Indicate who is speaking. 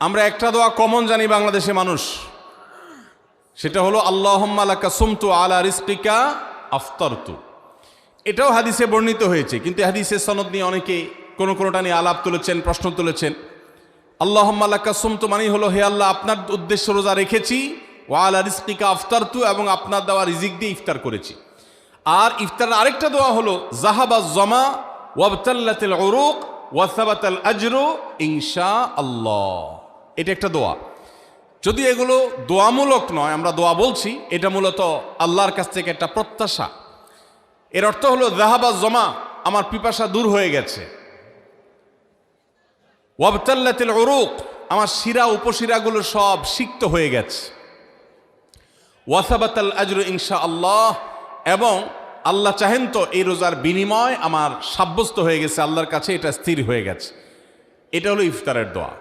Speaker 1: আমরা একটা দোয়া কমন জানি বাংলাদেশে মানুষ, সেটা হলো আল্লাহুম্মা লাকা সুমতু আলা রিজকিকা আফতারতু। এটাও হাদিসে বর্ণিত হয়েছে, কিন্তু হাদিসের সনদ নিয়ে অনেকে কোনোটা নিয়ে আলাপ তুলেছেন, প্রশ্ন তুলেছেন। আল্লাহুম্মা লাকা সুমতু মানেই হলো, হে আল্লাহ, আপনার উদ্দেশ্য রোজা রেখেছি, ওয়া আলা রিজকিকা আফতারতু, এবং আপনার দেওয়া রিজিক দিয়ে ইফতার করেছি। আর ইফতারের আরেকটা দোয়া হলো যাহাবাজ জমা ওয়াবতাল্লাতিল উরুক ওয়া সাবাতাল আজরু ইনশাআল্লাহ। এটা একটা দোয়া। যদি এগুলো দোয়ামূলক নয়, আমরা দোয়া বলছি, এটা মূলত আল্লাহর কাছ থেকে একটা প্রত্যাশা। এর অর্থ হলো যাহাবাজ জমা, আমার পিপাসা দূর হয়ে গেছে। ওয়াবতাল্লাতিল উরুক, আমার শিরা উপশিরাগুলো সব সিক্ত হয়ে গেছে। ওয়া সাবাতাল আজরু ইনশাআল্লাহ, এবং আল্লাহ চাহেন তো এই রোজার বিনিময় আমার সাব্যস্ত হয়ে গেছে আল্লাহর কাছে, এটা স্থির হয়ে গেছে। এটা হলো ইফতারের দোয়া।